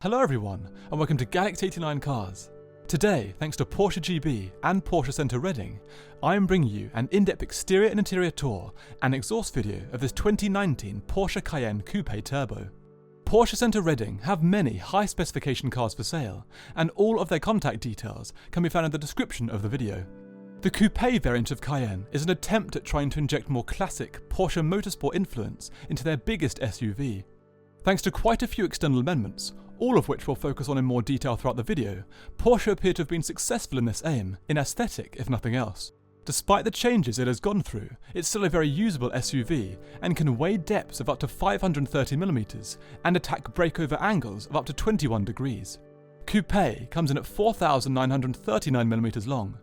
Hello everyone, and welcome to Galaxy 89 Cars. Today, thanks to Porsche GB and Porsche Centre Reading, I am bringing you an in-depth exterior and interior tour and exhaust video of this 2019 Porsche Cayenne Coupe Turbo. Porsche Centre Reading have many high specification cars for sale, and all of their contact details can be found in the description of the video. The Coupe variant of Cayenne is an attempt at trying to inject more classic Porsche motorsport influence into their biggest SUV. Thanks to quite a few external amendments, all of which we'll focus on in more detail throughout the video, Porsche appear to have been successful in this aim, in aesthetic if nothing else. Despite the changes it has gone through, it's still a very usable SUV and can weigh depths of up to 530mm and attack breakover angles of up to 21 degrees. Coupe comes in at 4,939mm long,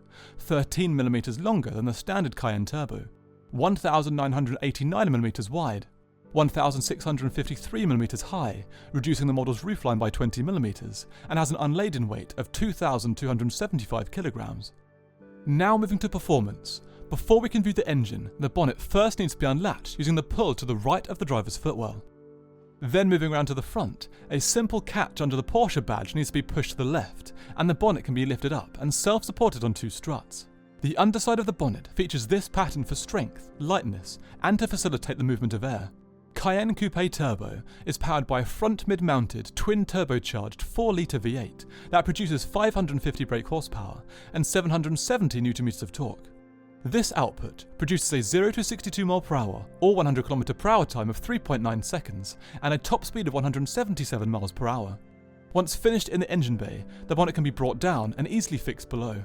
13mm longer than the standard Cayenne Turbo, 1,989mm wide, 1,653mm high, reducing the model's roofline by 20mm, and has an unladen weight of 2,275 kg. Now moving to performance. Before we can view the engine, the bonnet first needs to be unlatched using the pull to the right of the driver's footwell. Then moving around to the front, a simple catch under the Porsche badge needs to be pushed to the left, and the bonnet can be lifted up and self-supported on two struts. The underside of the bonnet features this pattern for strength, lightness, and to facilitate the movement of air. Cayenne Coupe Turbo is powered by a front mid-mounted twin turbocharged 4-litre V8 that produces 550 brake horsepower and 770 Nm of torque. This output produces a 0 to 62 mph or 100 km/h time of 3.9 seconds and a top speed of 177 mph. Once finished in the engine bay, the bonnet can be brought down and easily fixed below.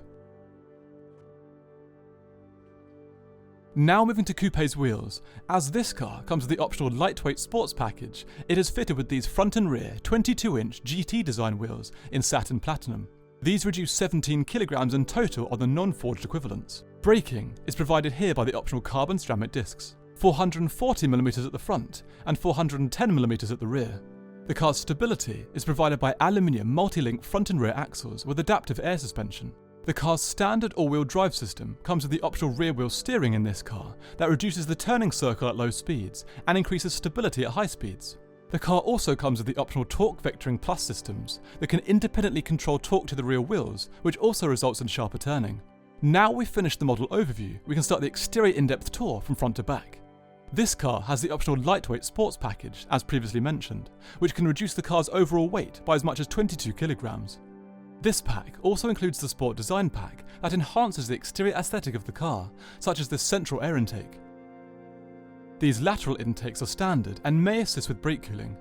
Now moving to Coupe's wheels. As this car comes with the optional lightweight sports package, it is fitted with these front and rear 22-inch GT design wheels in satin platinum. These reduce 17 kg in total on the non-forged equivalents. Braking is provided here by the optional carbon ceramic discs, 440mm at the front and 410mm at the rear. The car's stability is provided by aluminium multi-link front and rear axles with adaptive air suspension. The car's standard all-wheel drive system comes with the optional rear-wheel steering in this car that reduces the turning circle at low speeds and increases stability at high speeds. The car also comes with the optional torque vectoring plus systems that can independently control torque to the rear wheels, which also results in sharper turning. Now we've finished the model overview, we can start the exterior in-depth tour from front to back. This car has the optional lightweight sports package, as previously mentioned, which can reduce the car's overall weight by as much as 22 kg. This pack also includes the Sport Design Pack that enhances the exterior aesthetic of the car, such as this central air intake. These lateral intakes are standard and may assist with brake cooling.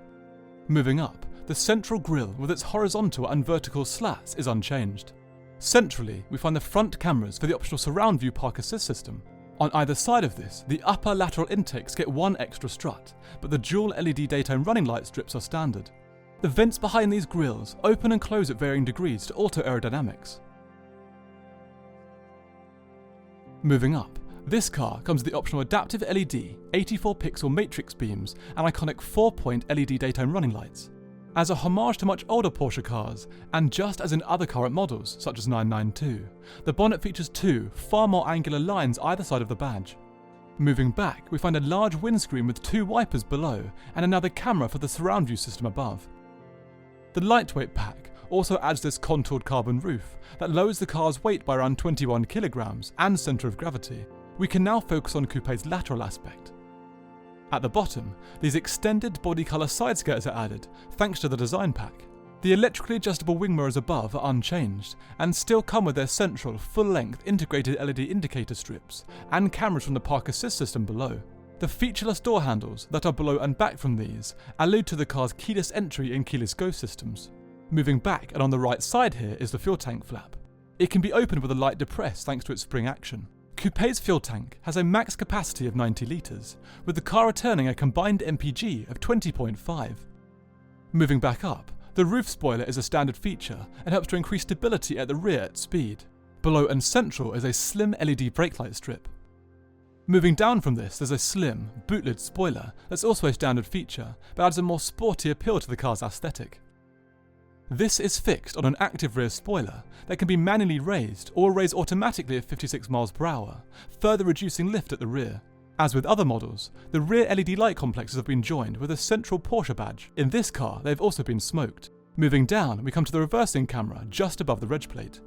Moving up, the central grille with its horizontal and vertical slats is unchanged. Centrally, we find the front cameras for the optional surround view park assist system. On either side of this, the upper lateral intakes get one extra strut, but the dual LED daytime running light strips are standard. The vents behind these grilles open and close at varying degrees to alter aerodynamics. Moving up, this car comes with the optional adaptive LED, 84-pixel matrix beams and iconic 4-point LED daytime running lights. As a homage to much older Porsche cars, and just as in other current models such as 992, the bonnet features two far more angular lines either side of the badge. Moving back, we find a large windscreen with two wipers below and another camera for the surround view system above. The lightweight pack also adds this contoured carbon roof that lowers the car's weight by around 21 kg and centre of gravity. We can now focus on Coupe's lateral aspect. At the bottom, these extended body colour side skirts are added thanks to the design pack. The electrically adjustable wing mirrors above are unchanged and still come with their central, full-length integrated LED indicator strips and cameras from the park assist system below. The featureless door handles that are below and back from these allude to the car's keyless entry and keyless go systems. Moving back and on the right side here is the fuel tank flap. It can be opened with a light depress thanks to its spring action. Coupe's fuel tank has a max capacity of 90 litres, with the car returning a combined MPG of 20.5. Moving back up, the roof spoiler is a standard feature and helps to increase stability at the rear at speed. Below and central is a slim LED brake light strip. Moving down from this, there's a slim, boot-lid spoiler that's also a standard feature, but adds a more sporty appeal to the car's aesthetic. This is fixed on an active rear spoiler that can be manually raised or raise automatically at 56 mph, further reducing lift at the rear. As with other models, the rear LED light complexes have been joined with a central Porsche badge. In this car, they've also been smoked. Moving down, we come to the reversing camera just above the reg plate.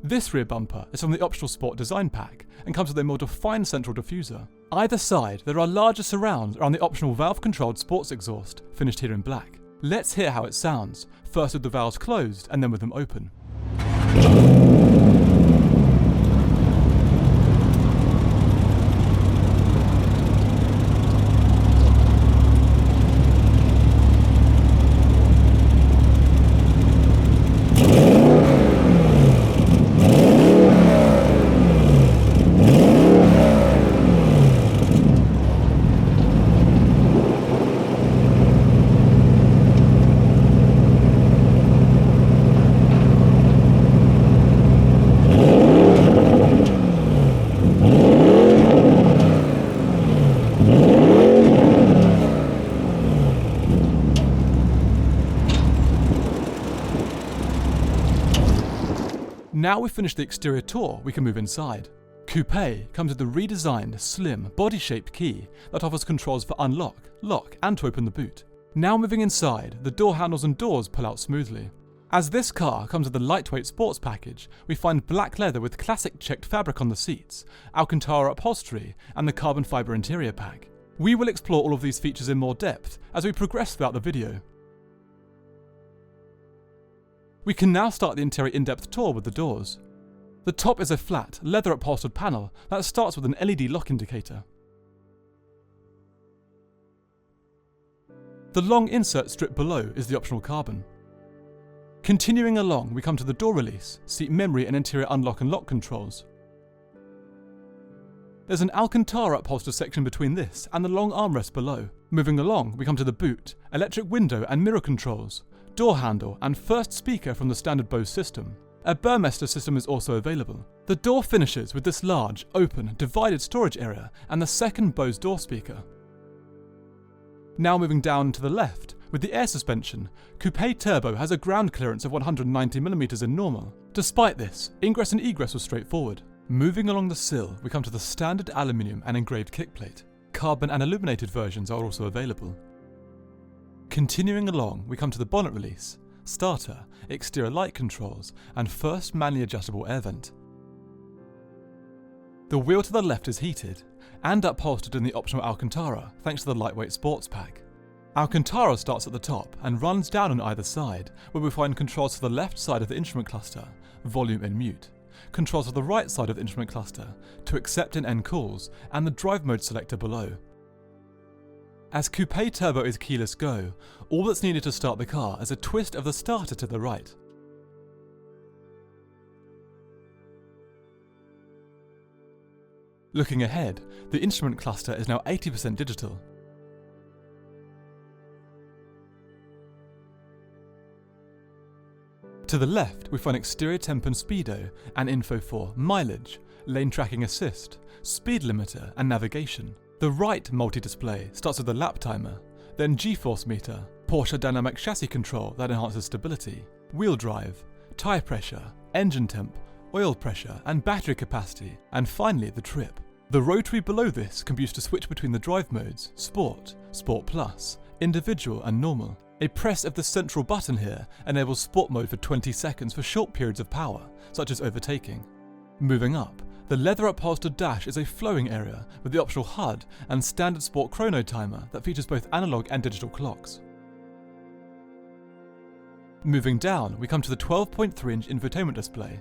This rear bumper is from the optional Sport design pack and comes with a more defined central diffuser. Either side, there are larger surrounds around the optional valve-controlled sports exhaust, finished here in black. Let's hear how it sounds, first with the valves closed and then with them open. Now we've finished the exterior tour, we can move inside. Coupe comes with the redesigned, slim, body-shaped key that offers controls for unlock, lock, and to open the boot. Now moving inside, the door handles and doors pull out smoothly. As this car comes with the lightweight sports package, we find black leather with classic checked fabric on the seats, Alcantara upholstery, and the carbon fibre interior pack. We will explore all of these features in more depth as we progress throughout the video. We can now start the interior in-depth tour with the doors. The top is a flat, leather upholstered panel that starts with an LED lock indicator. The long insert strip below is the optional carbon. Continuing along, we come to the door release, seat memory and interior unlock and lock controls. There's an Alcantara upholstered section between this and the long armrest below. Moving along, we come to the boot, electric window and mirror controls, door handle and first speaker from the standard Bose system. A Burmester system is also available. The door finishes with this large, open, divided storage area and the second Bose door speaker. Now moving down to the left, with the air suspension, Coupe Turbo has a ground clearance of 190mm in normal. Despite this, ingress and egress was straightforward. Moving along the sill, we come to the standard aluminium and engraved kickplate. Carbon and illuminated versions are also available. Continuing along, we come to the bonnet release, starter, exterior light controls, and first manually adjustable air vent. The wheel to the left is heated, and upholstered in the optional Alcantara thanks to the lightweight sports pack. Alcantara starts at the top and runs down on either side, where we find controls to the left side of the instrument cluster, volume and mute, controls to the right side of the instrument cluster, to accept and end calls, and the drive mode selector below. As Coupe Turbo is keyless go, all that's needed to start the car is a twist of the starter to the right. Looking ahead, the instrument cluster is now 80% digital. To the left, we find exterior temp and speedo and info for mileage, lane tracking assist, speed limiter and navigation. The right multi-display starts with the lap timer, then G-force meter, Porsche dynamic chassis control that enhances stability, wheel drive, tyre pressure, engine temp, oil pressure and battery capacity, and finally the trip. The rotary below this can be used to switch between the drive modes, Sport, Sport Plus, Individual and Normal. A press of the central button here enables Sport mode for 20 seconds for short periods of power, such as overtaking. Moving up, the leather upholstered dash is a flowing area with the optional HUD and standard Sport chrono timer that features both analog and digital clocks. Moving down, we come to the 12.3-inch infotainment display.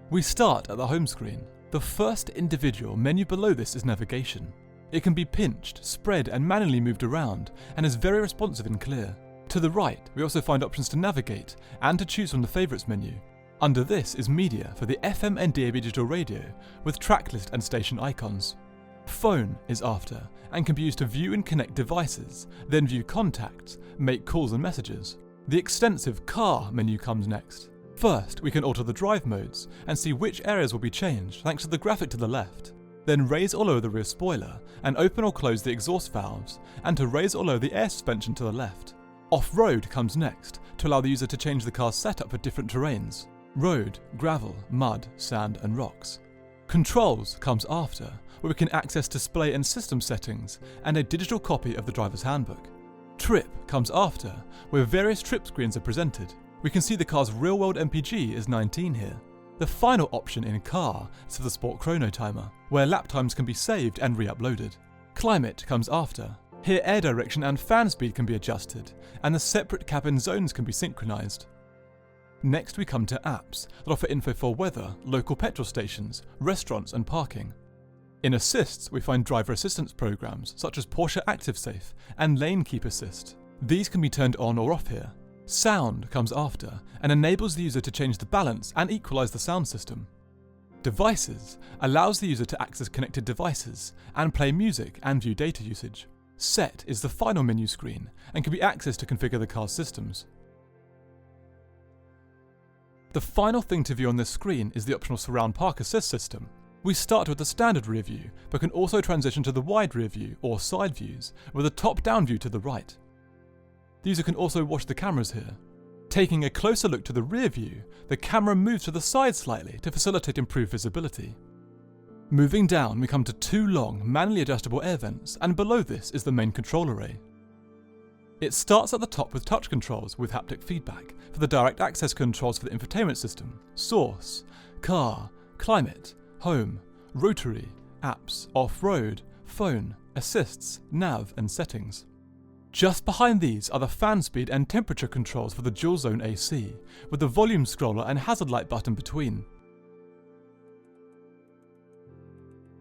We start at the home screen. The first individual menu below this is navigation. It can be pinched, spread and manually moved around and is very responsive and clear. To the right, we also find options to navigate and to choose from the favourites menu. Under this is media for the FM and DAB digital radio with track list and station icons. Phone is after and can be used to view and connect devices, then view contacts, make calls and messages. The extensive car menu comes next. First, we can alter the drive modes and see which areas will be changed thanks to the graphic to the left. Then raise or lower the rear spoiler and open or close the exhaust valves, and to raise or lower the air suspension to the left. Off-road comes next to allow the user to change the car's setup for different terrains: road, gravel, mud, sand and rocks. Controls comes after, where we can access display and system settings and a digital copy of the driver's handbook. Trip comes after, where various trip screens are presented. We can see the car's real-world MPG is 19 here. The final option in car is for the Sport Chrono Timer, where lap times can be saved and re-uploaded. Climate comes after. Here air direction and fan speed can be adjusted, and the separate cabin zones can be synchronized. Next we come to apps that offer info for weather, local petrol stations, restaurants and parking. In assists we find driver assistance programs such as Porsche ActiveSafe and Lane Keep Assist. These can be turned on or off here. Sound comes after and enables the user to change the balance and equalize the sound system. Devices allows the user to access connected devices and play music and view data usage. Set is the final menu screen and can be accessed to configure the car's systems. The final thing to view on this screen is the optional surround park assist system. We start with the standard rear view, but can also transition to the wide rear view or side views with a top-down view to the right. The user can also watch the cameras here. Taking a closer look to the rear view, the camera moves to the side slightly to facilitate improved visibility. Moving down, we come to two long, manually adjustable air vents, and below this is the main control array. It starts at the top with touch controls with haptic feedback for the direct access controls for the infotainment system, source, car, climate, home, rotary, apps, off-road, phone, assists, nav and settings. Just behind these are the fan speed and temperature controls for the dual zone AC, with the volume scroller and hazard light button between.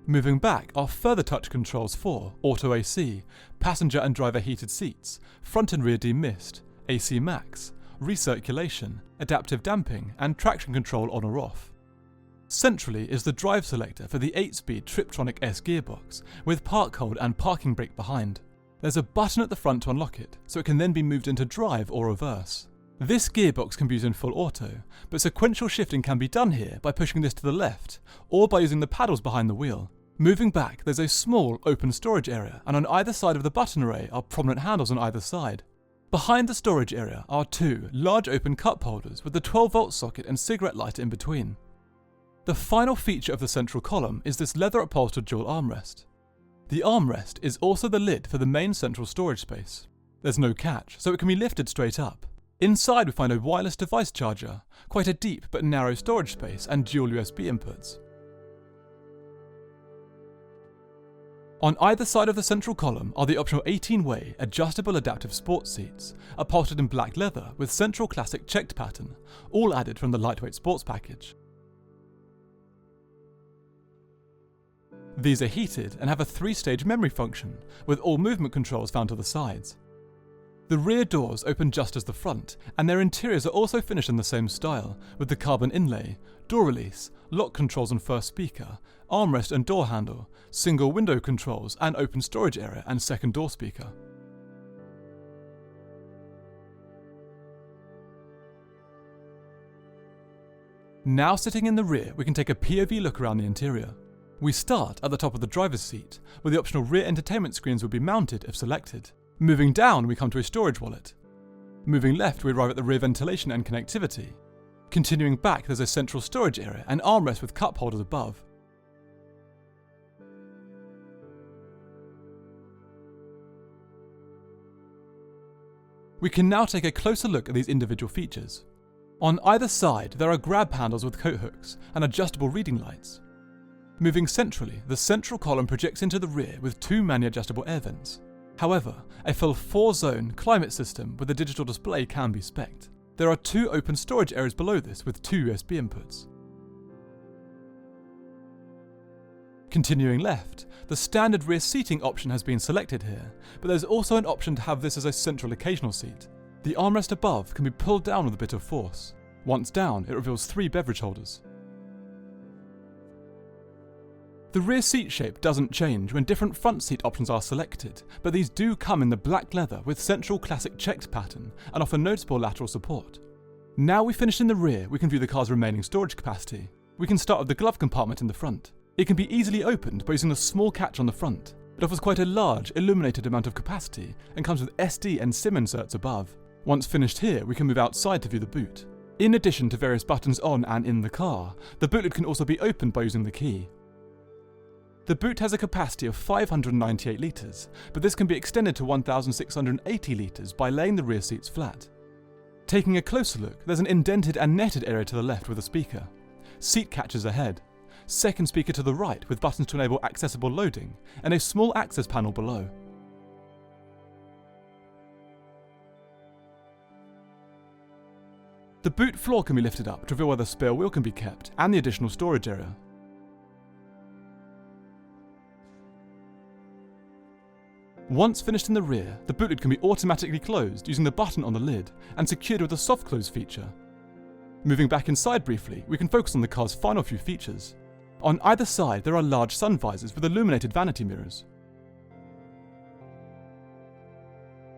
Moving back are further touch controls for Auto AC, passenger and driver heated seats, front and rear demist, AC max, recirculation, adaptive damping and traction control on or off. Centrally is the drive selector for the 8-speed Triptronic S gearbox, with park hold and parking brake behind. There's a button at the front to unlock it, so it can then be moved into drive or reverse. This gearbox can be used in full auto, but sequential shifting can be done here by pushing this to the left, or by using the paddles behind the wheel. Moving back, there's a small open storage area, and on either side of the button array are prominent handles on either side. Behind the storage area are two large open cup holders with the 12-volt socket and cigarette lighter in between. The final feature of the central column is this leather upholstered dual armrest. The armrest is also the lid for the main central storage space. There's no catch, so it can be lifted straight up. Inside we find a wireless device charger, quite a deep but narrow storage space and dual USB inputs. On either side of the central column are the optional 18-way adjustable adaptive sports seats, upholstered in black leather with central classic checked pattern, all added from the lightweight sports package. These are heated and have a 3-stage memory function, with all movement controls found to the sides. The rear doors open just as the front, and their interiors are also finished in the same style, with the carbon inlay, door release, lock controls and first speaker, armrest and door handle, single window controls and open storage area and second door speaker. Now sitting in the rear, we can take a POV look around the interior. We start at the top of the driver's seat, where the optional rear entertainment screens will be mounted if selected. Moving down, we come to a storage wallet. Moving left, we arrive at the rear ventilation and connectivity. Continuing back, there's a central storage area and armrest with cup holders above. We can now take a closer look at these individual features. On either side, there are grab handles with coat hooks and adjustable reading lights. Moving centrally, the central column projects into the rear with two manually adjustable air vents. However, a full 4-zone climate system with a digital display can be spec'd. There are two open storage areas below this with two USB inputs. Continuing left, the standard rear seating option has been selected here, but there's also an option to have this as a central occasional seat. The armrest above can be pulled down with a bit of force. Once down, it reveals 3 beverage holders. The rear seat shape doesn't change when different front seat options are selected, but these do come in the black leather with central classic checked pattern and offer noticeable lateral support. Now we finish in the rear, we can view the car's remaining storage capacity. We can start with the glove compartment in the front. It can be easily opened by using the small catch on the front. It offers quite a large illuminated amount of capacity and comes with SD and SIM inserts above. Once finished here, we can move outside to view the boot. In addition to various buttons on and in the car, the boot lid can also be opened by using the key. The boot has a capacity of 598 litres, but this can be extended to 1,680 litres by laying the rear seats flat. Taking a closer look, there's an indented and netted area to the left with a speaker, seat catches ahead, second speaker to the right with buttons to enable accessible loading, and a small access panel below. The boot floor can be lifted up to reveal where the spare wheel can be kept and the additional storage area. Once finished in the rear, the boot lid can be automatically closed using the button on the lid and secured with the soft close feature. Moving back inside briefly, we can focus on the car's final few features. On either side there are large sun visors with illuminated vanity mirrors.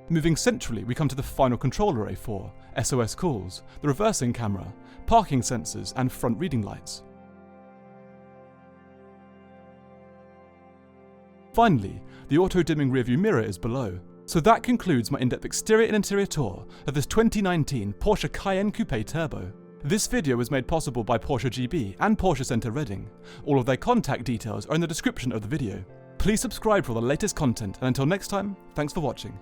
Moving centrally, we come to the final control array for SOS calls, the reversing camera, parking sensors and front reading lights. Finally, the auto-dimming rearview mirror is below. So that concludes my in-depth exterior and interior tour of this 2019 Porsche Cayenne Coupe Turbo. This video was made possible by Porsche GB and Porsche Centre Reading. All of their contact details are in the description of the video. Please subscribe for the latest content, and until next time, thanks for watching.